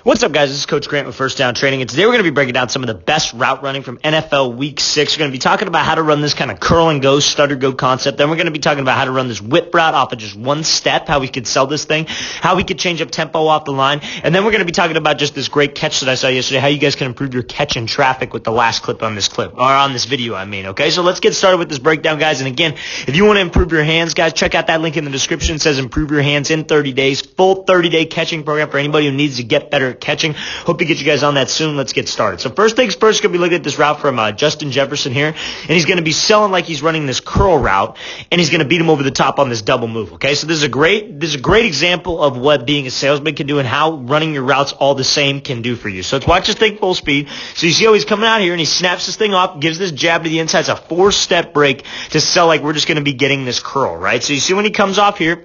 What's up, guys? This is Coach Grant with First Down Training, and today we're going to be breaking down some of the best route running from NFL Week 6. We're going to be talking about how to run this kind of curl and go, stutter go concept. Then we're going to be talking about how to run this whip route off of just one step, how we could sell this thing, how we could change up tempo off the line, and then we're going to be talking about just this great catch that I saw yesterday, how you guys can improve your catch in traffic with the last clip on this clip, or on this video, okay? So let's get started with this breakdown, guys. And again, if you want to improve your hands, guys, check out that link in the description. It says improve your hands in 30 days, full 30-day catching program for anybody who needs to get better at catching. Hope to get you guys on that soon. Let's get started. So first things first, going to be looking at this route from Justin Jefferson here, and he's going to be selling like he's running this curl route, and he's going to beat him over the top on this double move. Okay, so this is a great example of what being a salesman can do and how running your routes all the same can do for you. So let's watch this thing full speed. So you see how he's coming out here and he snaps this thing off, gives this jab to the inside. It's a 4-step break to sell like we're just going to be getting this curl, right? So you see when he comes off here,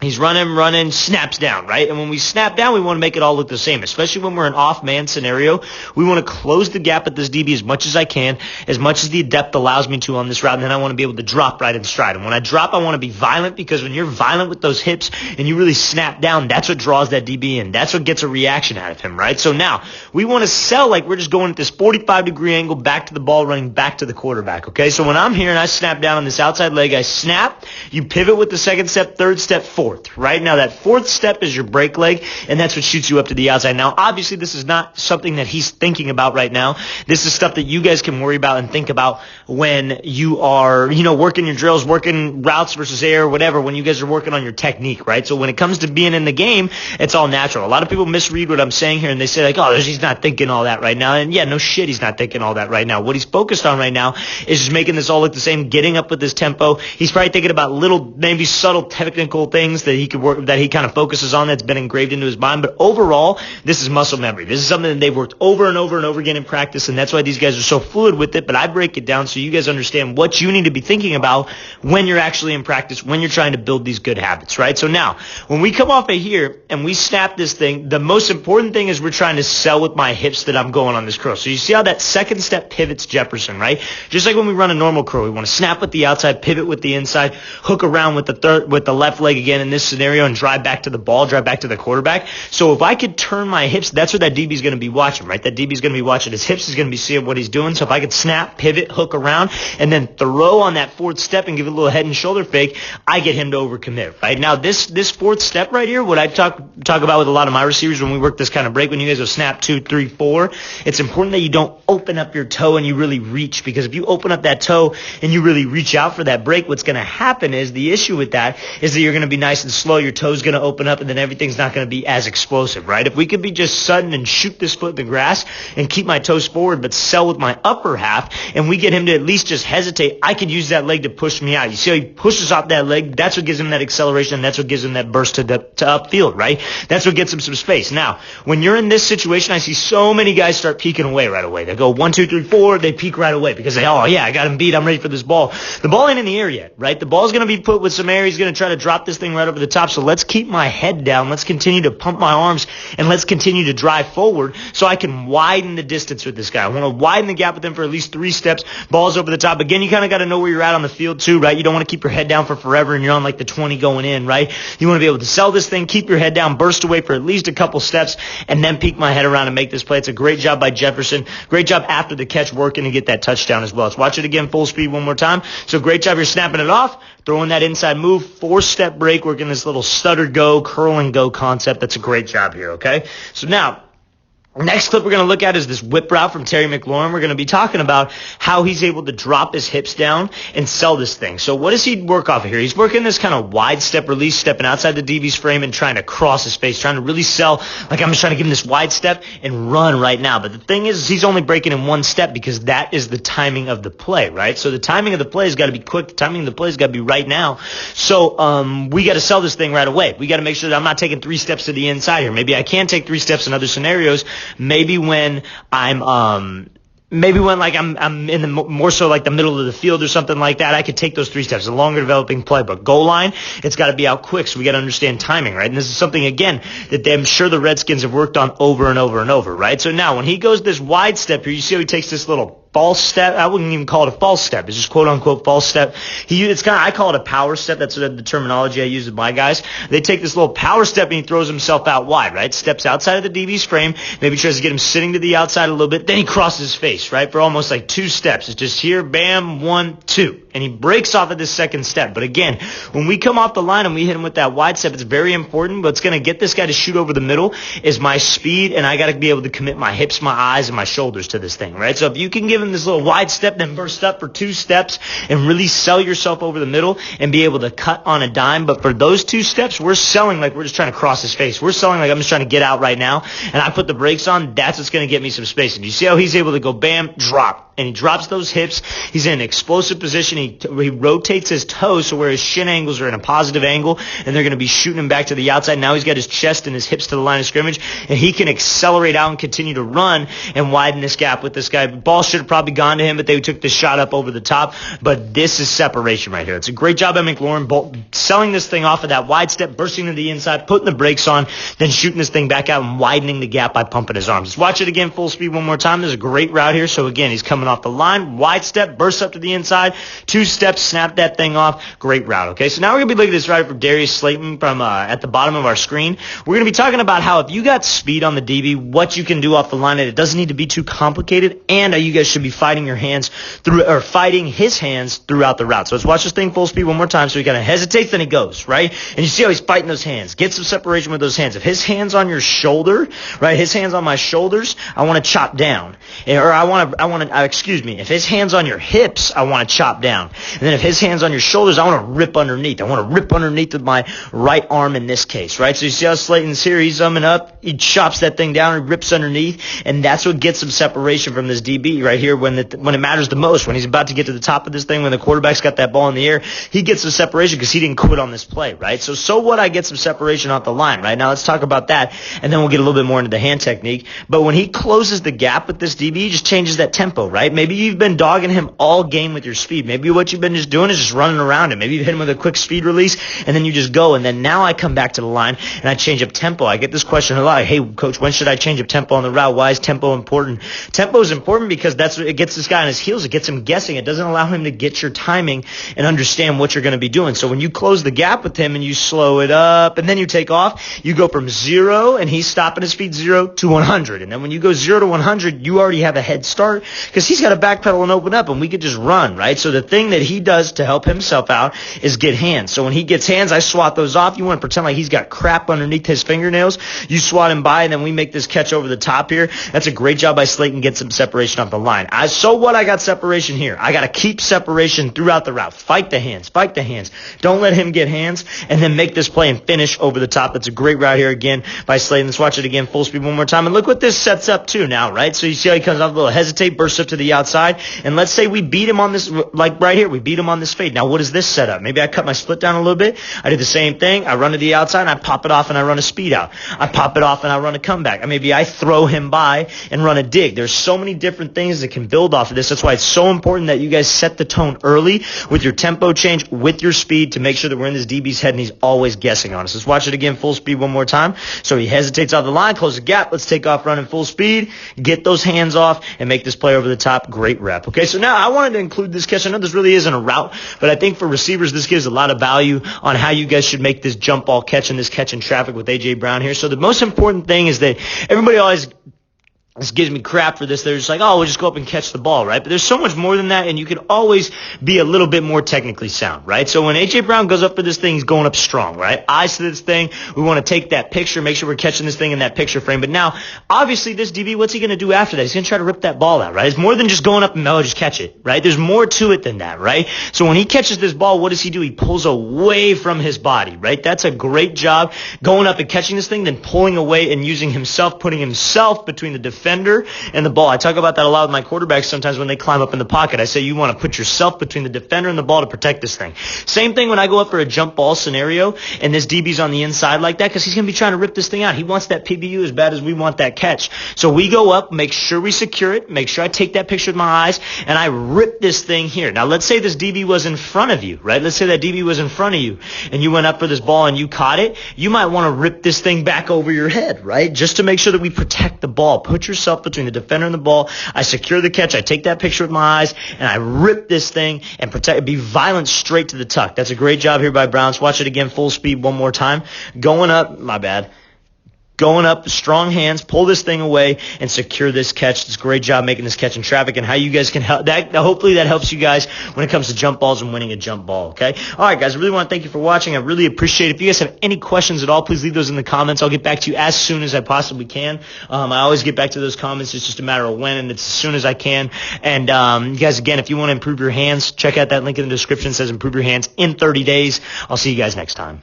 he's running, snaps down, right? And when we snap down, we want to make it all look the same, especially when we're in off-man scenario. We want to close the gap at this DB as much as I can, as much as the depth allows me to on this route, and then I want to be able to drop right in stride. And when I drop, I want to be violent, because when you're violent with those hips and you really snap down, that's what draws that DB in. That's what gets a reaction out of him, right? So now, we want to sell like we're just going at this 45-degree angle back to the ball, running back to the quarterback, okay? So when I'm here and I snap down on this outside leg, I snap, you pivot with the second step, third step, fourth. Right now, that fourth step is your break leg, and that's what shoots you up to the outside. Now, obviously, this is not something that he's thinking about right now. This is stuff that you guys can worry about and think about when you are, working your drills, working routes versus air, whatever, when you guys are working on your technique, right? So when it comes to being in the game, it's all natural. A lot of people misread what I'm saying here, and they say like, oh, he's not thinking all that right now. And yeah, no shit, he's not thinking all that right now. What he's focused on right now is just making this all look the same, getting up with his tempo. He's probably thinking about little, maybe subtle technical things that he could work, that he kind of focuses on, that's been engraved into his mind. But overall, this is muscle memory. This is something that they've worked over and over and over again in practice, and that's why these guys are so fluid with it. But I break it down so you guys understand what you need to be thinking about when you're actually in practice, when you're trying to build these good habits, right? So now, when we come off of here and we snap this thing, the most important thing is we're trying to sell with my hips that I'm going on this curl. So you see how that second step pivots Jefferson, right? Just like when we run a normal curl, we want to snap with the outside, pivot with the inside, hook around with the left leg again in this scenario, and drive back to the ball, drive back to the quarterback. So if I could turn my hips, that's what that DB is going to be watching, right? That DB is going to be watching his hips. He's going to be seeing what he's doing. So if I could snap, pivot, hook around, and then throw on that fourth step and give it a little head and shoulder fake, I get him to overcommit, right? Now, this fourth step right here, what I talk about with a lot of my receivers when we work this kind of break, when you guys go snap 2, 3, 4, it's important that you don't open up your toe and you really reach, because if you open up that toe and you really reach out for that break, what's going to happen is, the issue with that is that you're going to be nice and slow. Your toe's going to open up, and then everything's not going to be as explosive, right? If we could be just sudden and shoot this foot in the grass and keep my toes forward but sell with my upper half, and we get him to at least just hesitate, I could use that leg to push me out. You see how he pushes off that leg? That's what gives him that acceleration, and that's what gives him that burst to upfield, right? That's what gets him some space. Now, when you're in this situation, I see so many guys start peeking away right away. They go 1, 2, 3, 4, they peek right away because they, oh yeah, I got him beat, I'm ready for this ball. The ball ain't in the air yet, right? The ball's going to be put with some air. He's going to try to drop this thing right over the top. So let's keep my head down. Let's continue to pump my arms, and let's continue to drive forward so I can widen the distance with this guy. I want to widen the gap with him for at least 3 steps. Ball's over the top. Again, you kind of got to know where you're at on the field too, right? You don't want to keep your head down for forever and you're on like the 20 going in, right? You want to be able to sell this thing, keep your head down, burst away for at least a couple steps, and then peek my head around and make this play. It's a great job by Jefferson. Great job after the catch, working to get that touchdown as well. Let's watch it again full speed one more time. So great job. You're snapping it off, throwing that inside move, 4-step break, working this little stutter go, curl and go concept. That's a great job here, okay? So now, next clip we're going to look at is this whip route from Terry McLaurin. We're going to be talking about how he's able to drop his hips down and sell this thing. So what does he work off of here? He's working this kind of wide step release, stepping outside the DB's frame and trying to cross his face, trying to really sell, like I'm just trying to give him this wide step and run right now. But the thing is, he's only breaking in 1 step because that is the timing of the play, right? So the timing of the play has got to be quick. The timing of the play has got to be right now. So we got to sell this thing right away. We got to make sure that I'm not taking 3 steps to the inside here. Maybe I can take 3 steps in other scenarios. Maybe when I'm like I'm in the more so like the middle of the field or something like that, I could take those 3 steps, a longer developing play. But goal line, it's got to be out quick, so we got to understand timing, right? And this is something, again, that I'm sure the Redskins have worked on over and over and over, right? So now when he goes this wide step here, you see how he takes this little false step. I wouldn't even call it a false step. It's just quote unquote false step. I call it a power step. That's the terminology I use with my guys. They take this little power step and he throws himself out wide, right? Steps outside of the DB's frame, maybe tries to get him sitting to the outside a little bit, then he crosses his face, right? For almost like 2 steps. It's just here, bam, 1, 2. And he breaks off at this second step. But again, when we come off the line and we hit him with that wide step, it's very important. What's going to get this guy to shoot over the middle is my speed, and I got to be able to commit my hips, my eyes, and my shoulders to this thing, right? So if you can give him this little wide step, then burst up for 2 steps and really sell yourself over the middle and be able to cut on a dime. But for those 2 steps, we're selling like we're just trying to cross his face. We're selling like I'm just trying to get out right now, and I put the brakes on. That's what's going to get me some space. And you see how he's able to go bam, drop. And he drops those hips. He's in an explosive position. He rotates his toes so where his shin angles are in a positive angle, and they're going to be shooting him back to the outside. Now he's got his chest and his hips to the line of scrimmage, and he can accelerate out and continue to run and widen this gap with this guy. The ball should have probably gone to him, but they took the shot up over the top. But this is separation right here. It's a great job by McLaurin, selling this thing off of that wide step, bursting to the inside, putting the brakes on, then shooting this thing back out and widening the gap by pumping his arms. Let's watch it again full speed one more time. There's a great route here. So again, he's coming off the line, wide step, bursts up to the inside, 2 steps, snap that thing off. Great route. Okay, so now we're going to be looking at this route for Darius Slayton from at the bottom of our screen. We're going to be talking about how if you got speed on the DB, what you can do off the line, and it doesn't need to be too complicated, and you guys should be fighting his hands throughout the route. So let's watch this thing full speed one more time. So he kind of hesitates, then he goes, right? And you see how he's fighting those hands. Get some separation with those hands. If his hand's on your shoulder, right, his hand's on my shoulders, I want to chop down. If his hand's on your hips, I want to chop down. And then if his hand's on your shoulders, I want to rip underneath. I want to rip underneath with my right arm in this case, right? So you see how Slayton's here, he's umming up, he chops that thing down, he rips underneath, and that's what gets him separation from this DB right here when it matters the most, when he's about to get to the top of this thing, when the quarterback's got that ball in the air, he gets some separation because he didn't quit on this play, right? So what, I get some separation off the line, right? Now let's talk about that, and then we'll get a little bit more into the hand technique. But when he closes the gap with this DB, he just changes that tempo, right? Maybe you've been dogging him all game with your speed. Maybe what you've been just doing is just running around him. Maybe you hit him with a quick speed release, and then you just go. And then now I come back to the line, and I change up tempo. I get this question a lot. Hey, coach, when should I change up tempo on the route? Why is tempo important? Tempo is important because that's what it gets this guy on his heels. It gets him guessing. It doesn't allow him to get your timing and understand what you're going to be doing. So when you close the gap with him and you slow it up and then you take off, you go from 0, and he's stopping his feet 0 to 100. And then when you go 0 to 100, you already have a head start because he's got to backpedal and open up, and we could just run, right? So the thing that he does to help himself out is get hands. So when he gets hands, I swat those off. You want to pretend like he's got crap underneath his fingernails. You swat him by, and then we make this catch over the top here. That's a great job by Slayton. Get some separation off the line. So what? I got separation here. I got to keep separation throughout the route. Fight the hands. Fight the hands. Don't let him get hands, and then make this play and finish over the top. That's a great route here again by Slayton. Let's watch it again full speed one more time. And look what this sets up to now, right? So you see how he comes off a little hesitate, bursts up to the outside, and let's say we beat him on this, like right here, we beat him on this fade. Now what is this set up? Maybe I cut my split down a little bit. I do the same thing. I run to the outside, and I pop it off, and I run a speed out. I pop it off, and I run a comeback. Maybe I throw him by and run a dig. There's so many different things that can build off of this. That's why it's so important that you guys set the tone early with your tempo change, with your speed, to make sure that we're in this DB's head and he's always guessing on us. Let's watch it again full speed one more time. So he hesitates off the line, close the gap. Let's take off running full speed, get those hands off, and make this play over the top. Great rep. Okay, so now I wanted to include this catch. I know this really isn't a route, but I think for receivers, this gives a lot of value on how you guys should make this jump ball catch and this catch in traffic with A.J. Brown here. So the most important thing is that everybody always this gives me crap for this. They're just like, oh, we'll just go up and catch the ball, right? But there's so much more than that, and you can always be a little bit more technically sound, right? So when A.J. Brown goes up for this thing, he's going up strong, right? Eyes to this thing. We want to take that picture, make sure we're catching this thing in that picture frame. But now, obviously, this DB, what's he going to do after that? He's going to try to rip that ball out, right? It's more than just going up and, oh, just catch it, right? There's more to it than that, right? So when he catches this ball, what does he do? He pulls away from his body, right? That's a great job going up and catching this thing, then pulling away and using himself, putting himself between the defender and the ball. I talk about that a lot with my quarterbacks sometimes when they climb up in the pocket. I say you want to put yourself between the defender and the ball to protect this thing. Same thing when I go up for a jump ball scenario and this DB's on the inside like that because he's going to be trying to rip this thing out. He wants that PBU as bad as we want that catch. So we go up, make sure we secure it, make sure I take that picture with my eyes, and I rip this thing here. Now let's say this DB was in front of you, right? Let's say that DB was in front of you and you went up for this ball and you caught it. You might want to rip this thing back over your head, right? Just to make sure that we protect the ball. Put yourself between the defender and the ball. I secure the catch. I take that picture with my eyes, and I rip this thing and be violent straight to the tuck. That's a great job here by Browns. Watch it again, full speed one more time. Going up, strong hands, pull this thing away, and secure this catch. It's a great job making this catch in traffic, and how you guys can help that. Hopefully that helps you guys when it comes to jump balls and winning a jump ball, okay? All right, guys, I really want to thank you for watching. I really appreciate it. If you guys have any questions at all, please leave those in the comments. I'll get back to you as soon as I possibly can. I always get back to those comments. It's just a matter of when, and it's as soon as I can. And you guys, again, if you want to improve your hands, check out that link in the description. It says improve your hands in 30 days. I'll see you guys next time.